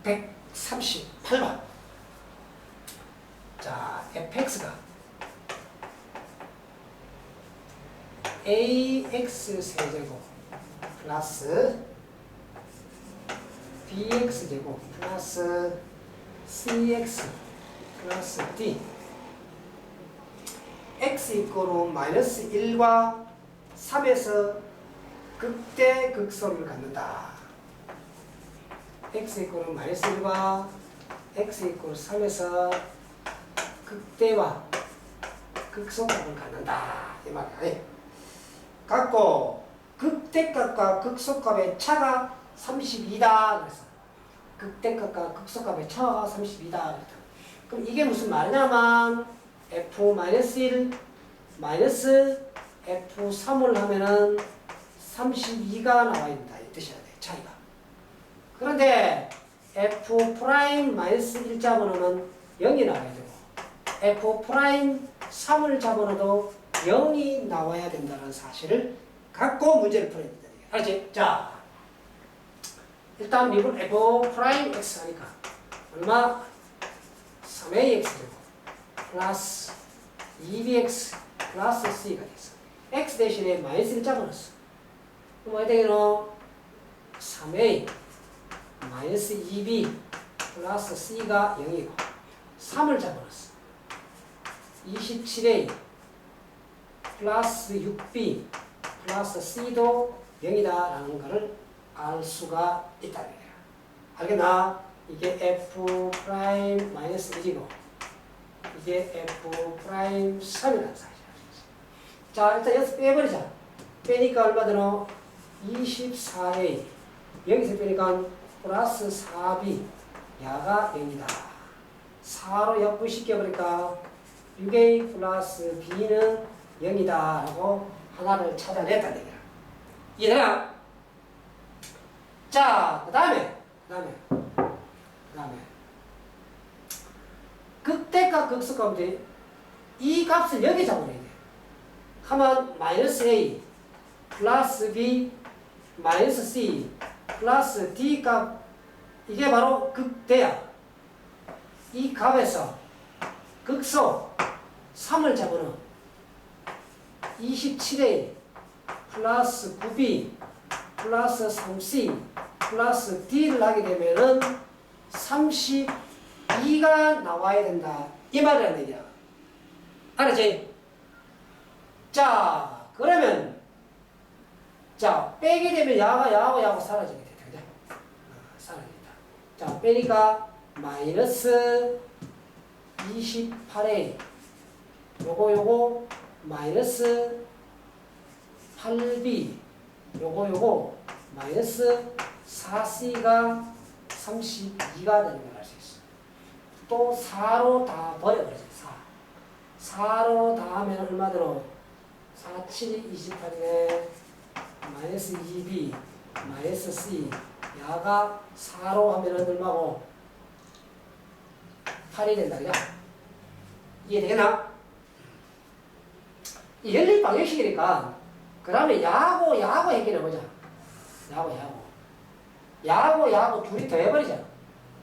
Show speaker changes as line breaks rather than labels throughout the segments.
138번. 자, fx가 ax 세제곱 플러스 bx 제곱 플러스 cx 플러스 d x 이꼬로 마이너스 1과 3에서 극대 극소를 갖는다. x 이꼬로 마이너스 1과 x 이꼬로 3에서 극대와 극소값을 갖는다. 이 말이야. 갖고 극대값과 극소값의 차가 32다. 그래서 극대값과 극소값의 차가 32다. 그럼 이게 무슨 말이냐면 f-1 마이너스 f3을 하면은 32가 나와야 된다. 이 뜻이야 돼. 차이가. 그런데 f'-1 잡아놓으면 0이 나와야 되고 f'3을 잡아놓어도 0이 나와야 된다는 사실을 갖고 문제를 풀어야 된다. 알았지? 자, 일단 미분 f'(x) 하니까 얼마? 3ax 되고 플러스 2bx 플러스 c가 됐어. x 대신에 마이너스 1 잡아놨어. 그럼 어떻게 되노? 3a 마이너스 2b 플러스 c가 0이고 3을 잡아놨어. 27a 플러스 6b 플러스 c도 0이다 라는 것을 알 수가 있다는 거야. 알겠나? 이게 f'-1이고 이게 f'3이라는 사실이야. 자, 일단 여기서 빼버리자. 빼니까 얼마 되노? 24a 여기서 빼니까 플러스 4b 야가 0이다. 4로 약분시켜버리니까 6a 플러스 b는 0이다 하고 하나를 찾아냈다는 얘기야. 이해되나? 자, 그 다음에 극대값 극소값인데 이 값을 여기 잡아내야 돼. 하면 마이너스 a 플러스 b 마이너스 c 플러스 d 값 이게 바로 극대야. 이 값에서 극소 3을 잡아놓은 27a 플러스 9b 플러스 3c 플러스 d를 하게 되면은 32가 나와야 된다. 이 말이라는 얘기야. 알았지? 자, 그러면 자, 빼게 되면 야가 사라지게 돼. 그죠? 사라진다. 자, 빼니까 마이너스 28a 요거 마이너스 8b 요거 마이너스 4c가 32가 되는 걸 알 수 있어. 또 4로 다 버려버리자. 4로 다 하면 얼마 들어? 4, 7이 28이네. 마이너스 2b 마이너스 c 야가 4로 하면 얼마고? 8이 된다. 그죠? 이해되겠나? 이 연립 방정식이니까 그 다음에 야하고 해결해보자. 야하고 둘이 더해버리자.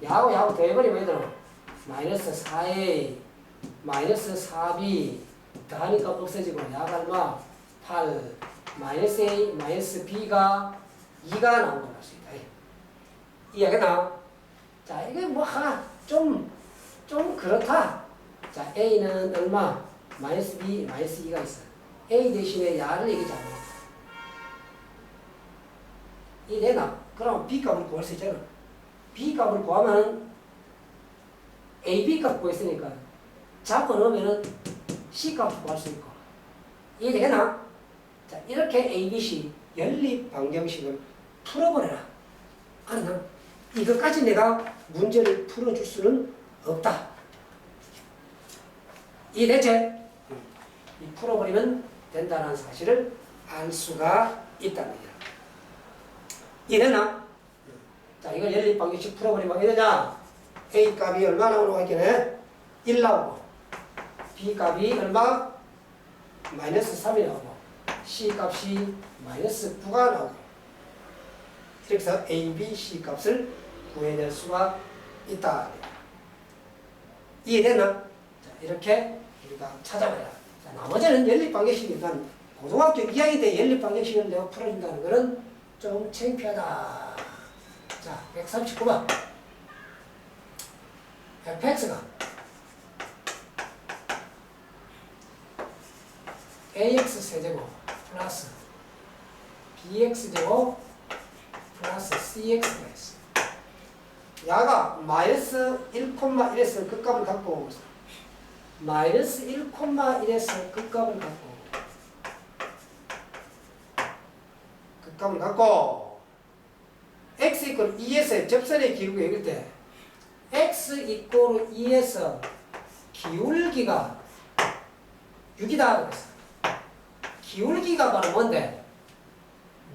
야하고 더해버리면 얘들아 마이너스 4a 마이너스 4b 더하니까 없어지고 야가 얼마? 8 마이너스 a 마이너스 b가 2가 나온 걸 알 수 있다. 이해하겠나? 자, 이게 뭐 하나 좀 그렇다. 자, a는 얼마? 마이너스 b 마이너스 2가 있어. a 대신에 야를 얘기하자. 이해되나? 그럼 b 값을 구할 수 있잖아. b 값을 구하면 ab 값 구했으니까 잡아넣으면 c 값 구할 수 있고. 이해되겠나? 자, 이렇게 abc 연립 방정식을 풀어버려라. 알았나? 이것까지 내가 문제를 풀어줄 수는 없다. 이해됐지? 이 풀어버리면 된다는 사실을 알 수가 있다는 거야. 이해되나? 자, 이걸 연립 방정식 풀어버리면 어떻게 되냐? A 값이 얼마 나오는 거겠네? 1 나오고, B 값이 얼마? 마이너스 3이 나오고, C 값이 마이너스 9가 나오고. 그래서 A, B, C 값을 구해낼 수가 있다. 이해됐나? 자, 이렇게 우리가 찾아봐라. 자, 나머지는 연립방정식이니까 고등학교 2학년 때 연립방정식을 내가 풀어준다는 것은 좀 창피하다. 자, 139번. fx가 ax 세제곱 플러스 bx 제곱 플러스 cx가 있어. 야가 마이너스 1,1에서 극값을 갖고 오고 있어. 마이너스 1,1에서 극값을 갖고 극값을 갖고 x 이퀄 2에서 접선의 기울기 여길 때 x 이퀄 2에서 기울기가 6이다 그랬어. 기울기가 바로 뭔데?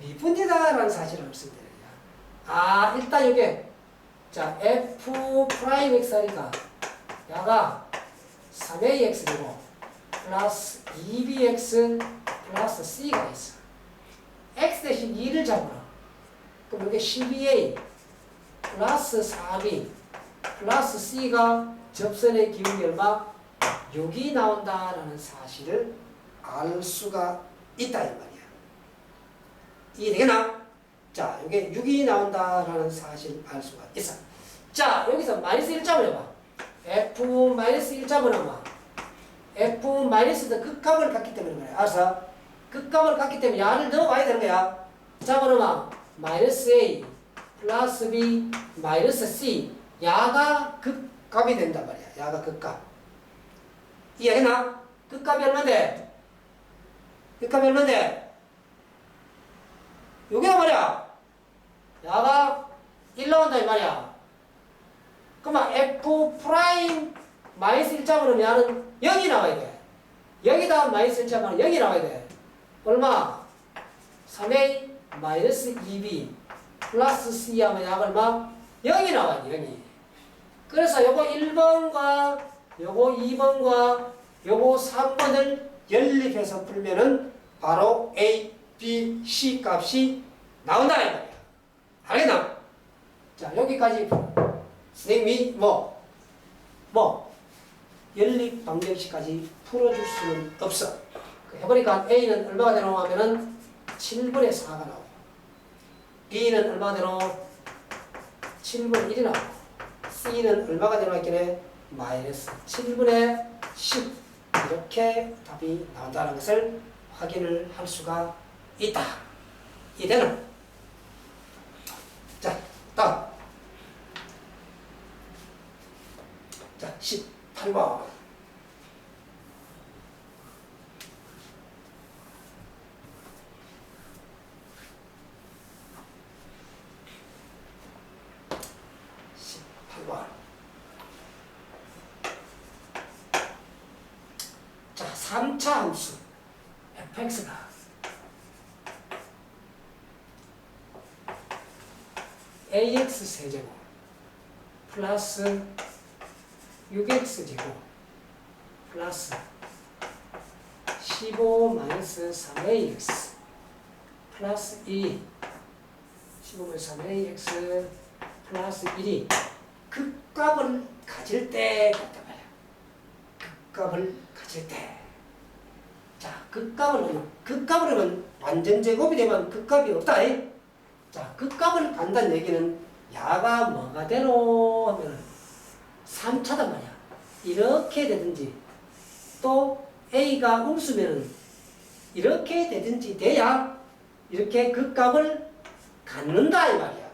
미분이다라는 사실을 없습니다. 아, 일단 이게 자 f 프라임 x 하니까 야가 3ax이고 플러스 2bx 플러스 c가 있어. x 대신 2를 잡으라. 그럼 이게 12a 플러스 4b 플러스 c가 접선의 기울기 얼마? 6이 나온다라는 사실을 알 수가 있다 이 말이야. 이해되겠나? 자, 이게 6이 나온다라는 사실을 알 수가 있어. 자, 여기서 마이너스 1점을 해봐. f 마이너스 1점을 하면 f 마이너스도 극값을 갖기 때문에 그래. 알았어? 극값을 갖기 때문에 야를 넣어봐야 되는 거야. 자, 그러면 마이너스 a 플러스 b 마이너스 c 야가 극값이 된단 말이야. 야가 극값. 이해했나? 극값이 얼마인데? 극값이 얼마인데? 여기가 말이야. 야가 1 나온다 이 말이야. 그러면 f 프라임 마이너스 1점으로 야는 0이 나와야 돼. 여기다 마이너스 1점으로 0이 나와야 돼. 얼마? 3a 마이너스 2b 플러스 c 하면 야가 얼마? 0이 나와야 돼. 0이. 그래서 요거 1번과 요거 2번과 요거 3번을 연립해서 풀면은 바로 A, B, C 값이 나온다 이 말이야. 알겠나? 자, 여기까지 선생님이 연립 방정식까지 풀어줄 수는 없어. 해보니까 A는 얼마가 되노 하면은 7분의 4가 나오고 B는 얼마가 되노? 7분의 1이 나오고 C는 얼마가 되노 했겠네? 마이너스 7분의 10 이렇게 답이 나온다는 것을 확인을 할 수가 있다. 이해되나? 자, 다음. 자, 18번. 자, 3차 함수 fx가 ax 세제곱 플러스 6x 제곱 플러스 15 마이너스 3ax 플러스 2 15 마이너스 3ax 플러스 1이 극값을 가질 때 같단 말이야. 극값을 가질 때. 자, 극값을 하면 완전 제곱이 되면 극값이 없다. 자, 극값을 간다는 얘기는 야가 뭐가 되노 하면 3차단 말이야. 이렇게 되든지 또 A가 음수면은 이렇게 되든지 돼야 이렇게 극값을 갖는다 이 말이야.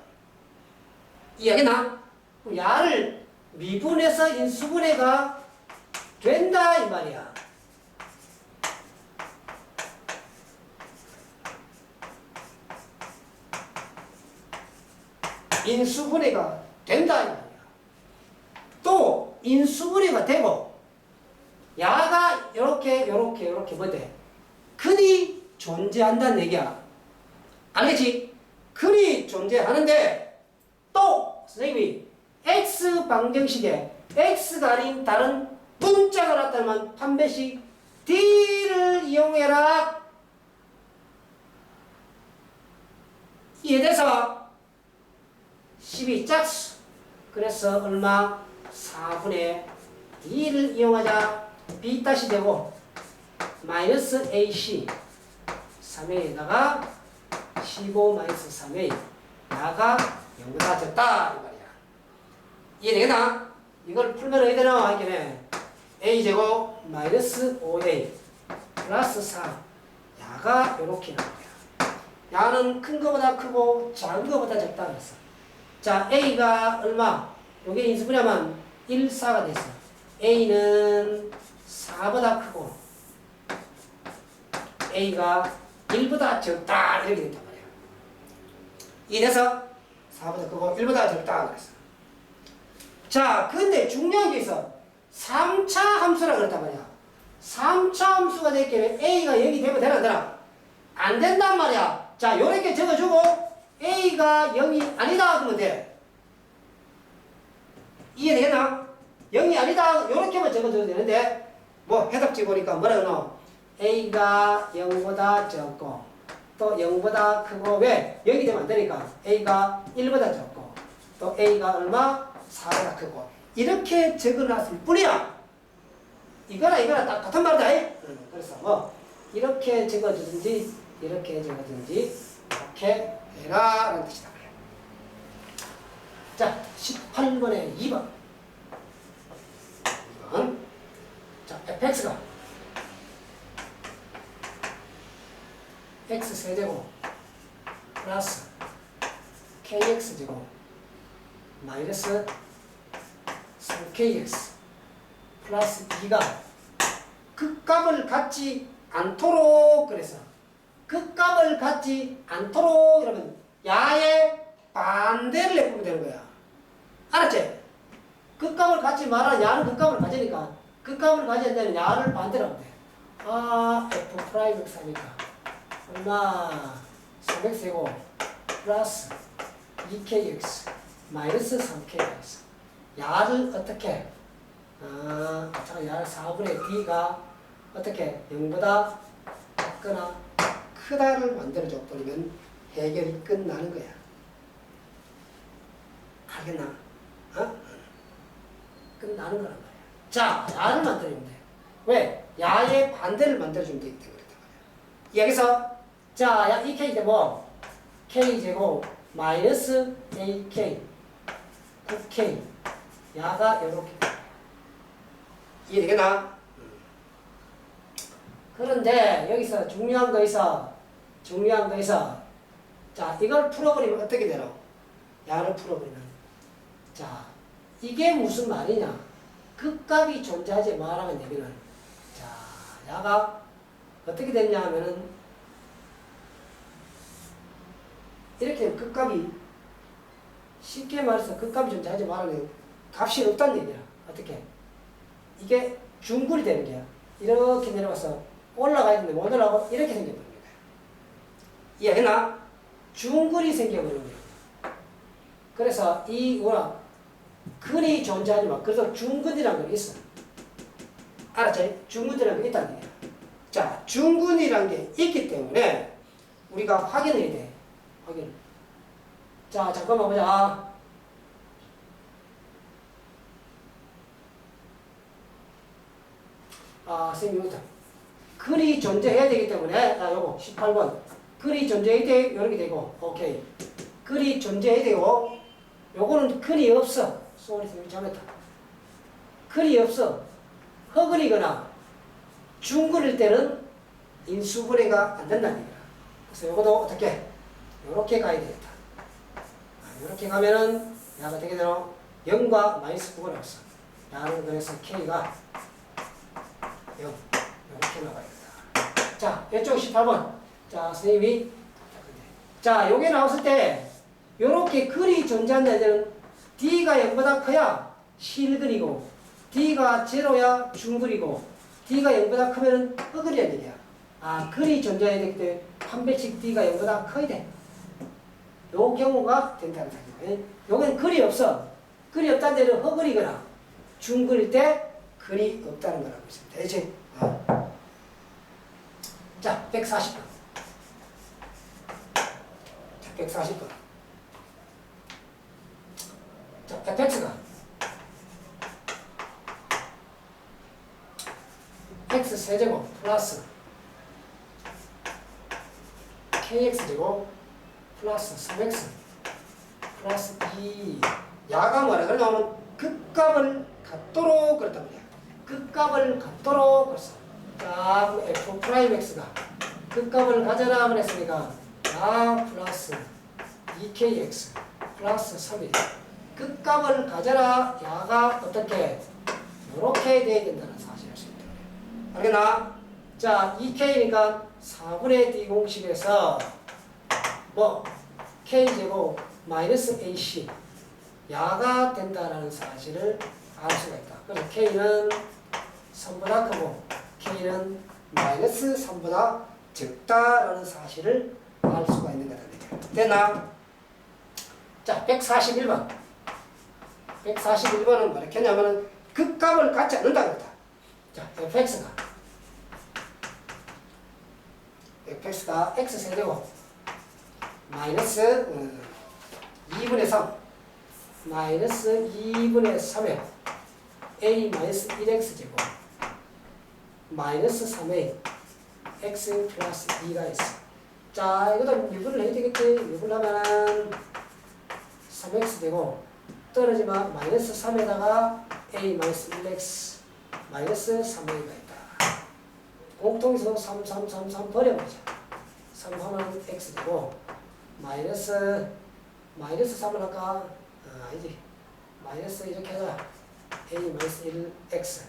이해하겠나? 야를 미분해서 인수분해가 된다 이 말이야. 인수분해가 된다 이 말이야. 또 인수분해가 되고 야가 요렇게 뭔데? 근이 존재한다는 얘기야. 알겠지? 근이 존재하는데 또 선생님이 x 방정식에 x가 아닌 다른 분자가 나타나면 판별식 d를 이용해라. 이해돼서 12 짝수. 그래서 얼마? 4분의 2를 이용하자. B 다시 되고 마이너스 AC 3A에다가 15 마이너스 3A 야가 0보다 적다 이 말이야. 이해되겠나? 이걸 풀면 어디 나와? 이렇게 A제곱 마이너스 5A 플러스 4 야가 이렇게 나와요. 야는 큰 거보다 크고 작은 거보다 적다 그랬어. 자, A가 얼마? 여기 인수분해하면 1, 4가 됐어. A는 4보다 크고 A가 1보다 적다 이렇게 됐단 말이야. 이래서 4보다 크고 1보다 적다 그랬어. 자, 근데 중요한 게 있어. 3차 함수라 그랬단 말이야. 3차 함수가 됐기에 A가 0이 되면 되나 안 되나? 안 된단 말이야. 자, 요렇게 적어주고 A가 0이 아니다 그러면 돼. 이해되겠나? 0이 아니다 요렇게만 적어줘도 되는데 뭐 해답지 보니까 뭐라고 넣어? A가 0보다 적고 또 0보다 크고 왜? 0이 되면 안 되니까 A가 1보다 적고 또 A가 얼마? 4보다 크고 이렇게 적어놨을 뿐이야. 이거나 딱 같은 말이다. 그래서 뭐 이렇게 적어주든지 이렇게 적어주든지 이렇게 해라 라는 뜻이다. 자, 18번에 2번. 자, fx가 x 세제곱 플러스 kx제곱 마이너스 3kx 플러스 2가 극값을 갖지 않도록 그래서 극값을 갖지 않도록 이러면 야의 반대를 내보면 되는 거야. 알았지? 극값을 갖지 마라. 야는 극값을 가지니까 극값을 가져야 되는 야를 반대로 하면 돼. 아, f 프라임 x3니까 얼마? 3x제곱 플러스 2kx 마이너스 3kx 야를 어떻게? 자, 야를 4분의 d가 어떻게? 0보다 작거나 크다를 만들어줘 버리면 해결이 끝나는 거야. 알겠나? 끝나는 거란 말이야. 자, 야를 만들어주면 돼. 왜? 야의 반대를 만들어주면 되기 때문에. 여기서 자, 야, 이 k 제곱 k제곱 마이너스 ak 9k 야가 이렇게 이해되겠나? 그런데 여기서 중요한 거 있어. 자, 이걸 풀어버리면 어떻게 되나? 야를 풀어버리면 자, 이게 무슨 말이냐? 극값이 존재하지 말라는 얘기는 자, 야가 어떻게 됐냐 하면은 이렇게 극값이 쉽게 말해서 극값이 존재하지 말라는 값이 없다는 얘기야. 어떻게? 이게 중굴이 되는 거야. 이렇게 내려가서 올라가야 되는데 못 올라가고 이렇게 생겨버린 거야. 이해했나? 중굴이 생겨버린 거야. 그래서 이 워낙 근이 존재하지 마. 그래서 중근이라는 게 있어. 알았지? 중근이라는 게 있다는 얘기야. 자, 중근이라는 게 있기 때문에 우리가 확인해야 돼. 확인. 자, 잠깐만 보자. 선생님, 이거다. 근이 존재해야 되기 때문에, 요거, 18번. 근이 존재해야 돼, 이렇게 되고, 오케이. 근이 존재해야 되고, 요거는 근이 없어. 쏘리, 선생님, 잘못했다. 근이 없어. 허근이거나 중근일 때는 인수분해가 안 된다는 얘기야. 그래서 요것도 어떻게? 요렇게 가야 되겠다. 요렇게 가면은, 야가 되게 되노? 0과 마이너스 9가 나왔어. 야는 그래서 K가 0. 이렇게 나와야겠다. 자, 이쪽 18번. 자, 선생님이. 자, 요게 나왔을 때, 요렇게 글이 존재한다는 데는 D가 0보다 커야 실글이고, D가 제로야 중글이고, D가 0보다 크면은 흑글이란 얘기야. 글이 존재해야 되기 때문에 한 배씩 D가 0보다 커야 돼. 요 경우가 된다는 사실이에요. 요건 글이 없어. 글이 없다는 데는 흑글이거나 중글일 때 글이 없다는 거라고 있습니다. 되지? 자, 140번. 자, 140번. fx가 x 세제곱 플러스 kx제곱 플러스 3x 플러스 2 야가 뭐라 그러냐면 극값을 갖도록 그랬단 말이야. 극값을 갖도록 그랬어. 자, f'x가 극값을 가져라 그랬으니까 야 플러스 2kx 플러스 3이 극값을 가져라 야가 어떻게 이렇게 돼야 된다는 사실을 알 수 있다. 알겠나? 자, 2k니까 4분의 d 공식에서 뭐 k제곱 마이너스 ac 야가 된다라는 사실을 알 수가 있다. 그래서 k는 3보다 크고 k는 마이너스 3보다 적다라는 사실을 알 수가 있는 거다. 됐나? 자, 141번. 141번은 뭐 이렇게 하냐면은 극값을 갖지 않는다 그랬다. 자, fx가 x세제곱 마이너스 2분의 3 마이너스 2분의 3에 a 마이너스 1x제곱 마이너스 3에 x 플러스 2가 있어. 자, 이것도 유분을 해야 되겠지. 유분을 하면은 3x 되고 떨어지면 마이너스 3에다가 a 마이너스 1x 마이너스 3a가 있다. 공통에서 3 버려버리자. 3 하면 x 되고 마이너스 3을 할까? 아니지. 마이너스 이렇게 하자. a 마이너스 1x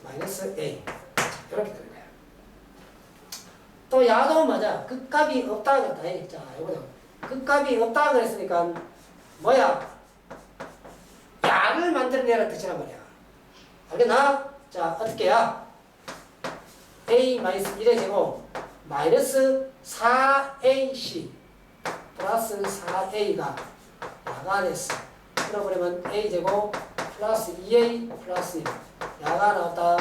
마이너스 a 이렇게 되는 거야. 또 야도 맞아. 극값이 없다 그랬다. 자, 이거는 극값이 없다 그랬으니까 뭐야? 야를 만들어내라 뜻이란 말이야. 알겠나? 자, 어떻게야? a 마이너스 1의 제곱 마이너스 4ac 플러스 4a가 야가 됐어. 그러버리면 a 제곱 플러스 2a 플러스 1 야가 나왔다.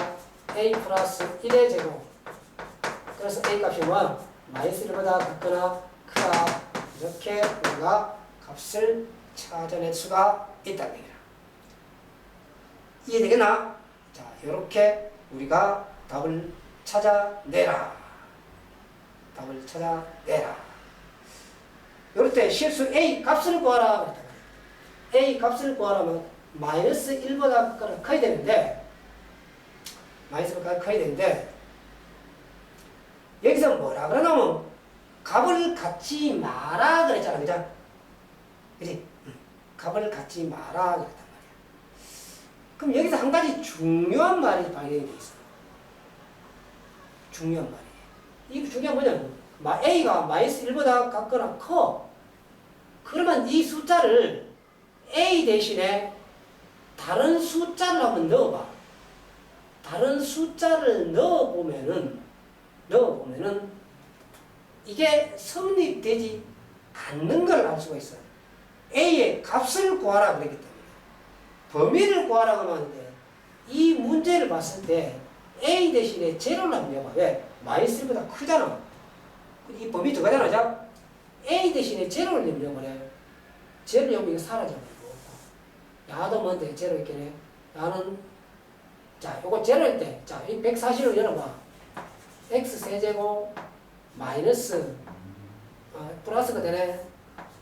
a 플러스 1의 제곱 그래서 a 값이 뭐? 마이너스 1보다 작거나 크다. 이렇게 우리가 값을 찾아낼 수가 있다는 얘기야. 이해되겠나? 자, 이렇게 우리가 답을 찾아내라. 답을 찾아내라. 이럴 때 실수 a 값을 구하라 그랬다. a 값을 구하라면 마이너스 1보다 커야 되는데 마이너스 1보다 커야 되는데 여기서 뭐라 그러냐면 값을 갖지 마라 그랬잖아. 그죠? 그치? 값을 갖지 마라 그랬단 말이야. 그럼 여기서 한 가지 중요한 말이 발견이 돼 있어. 중요한 말이. 이 중요한 뭐냐면 a가 마이너스 1보다 같거나 커. 그러면 이 숫자를 a 대신에 다른 숫자를 한번 넣어봐. 다른 숫자를 넣어보면은 이게 성립되지 않는 걸 알 수가 있어요. a의 값을 구하라 그랬기 때문에. 범위를 구하라고 하면 하는데 이 문제를 봤을 때 a 대신에 제로를 한번 넣어봐. 왜? 마이너스 1보다 크잖아. 이 범위 들어가잖아. 자, a 대신에 제로를 넣으면 제로를 넣으면 이거 사라져버리고 야도 뭔데 제로 있겠네. 야는 자, 요거 제로일 때 자, 이 140을 열어봐. x 세제곱 마이너스 플러스가 되네.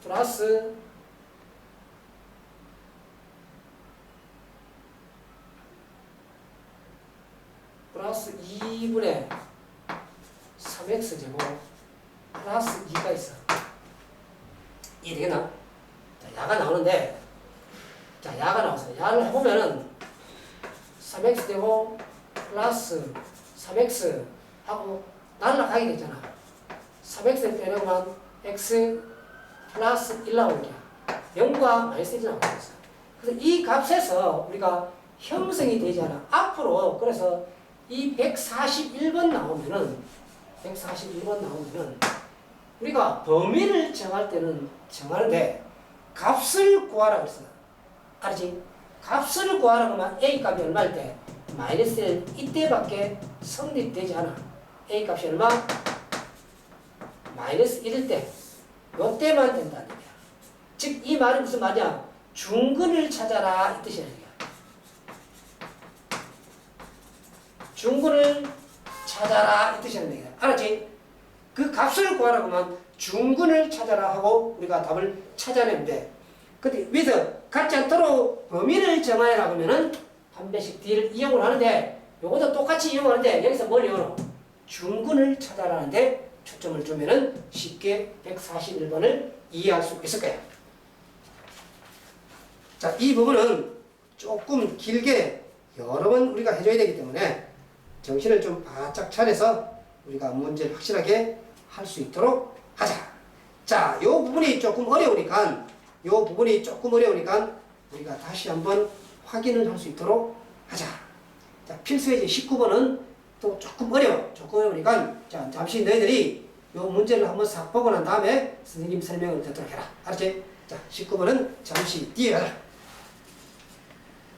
플러스 플러스 2분의 3x 제곱 플러스 2가 있어. 이해되겠나? 자, 야가 나오는데 자, 야가 나와서 야를 해보면은 3x 되고 플러스 3x 하고 날라가게 되잖아. 3x를 빼내면 x 플러스 1 나오는 거야. 0과 마이너스 1이 나오게 있어. 그래서 이 값에서 우리가 형성이 되지 않아. 앞으로 그래서 이 141번 나오면은 우리가 범위를 정할 때는 정하는데 값을 구하라 그랬어. 알지? 값을 구하라고 하면 a 값이 얼마일 때? 마이너스 1 이때밖에 성립되지 않아. a 값이 얼마? 마이너스 1일 때. 요때만 된다는 얘기야. 즉 이 말은 무슨 말이야? 중근을 찾아라 이 뜻이야. 중근을 찾아라 이 뜻이라는 얘기야. 알았지? 그 값을 구하라고 하면 중근을 찾아라 하고 우리가 답을 찾아내면 돼. 근데 위에서 같지 않도록 범위를 정하라고 하면은 한 배씩 D를 이용을 하는데 요것도 똑같이 이용하는데 여기서 뭘 이용하노? 중근을 찾아라는데 초점을 주면은 쉽게 141번을 이해할 수 있을 거야. 자, 이 부분은 조금 길게 여러 번 우리가 해줘야 되기 때문에 정신을 좀 바짝 차려서 우리가 문제를 확실하게 할 수 있도록 하자. 자, 요 부분이 조금 어려우니까 우리가 다시 한번 확인을 할 수 있도록 하자. 자, 필수예제 19번은 또 조금 어려우니까 자, 잠시 너희들이 요 문제를 한번 싹 보고 난 다음에 선생님 설명을 듣도록 해라. 알았지? 자, 19번은 잠시 뒤에 하자.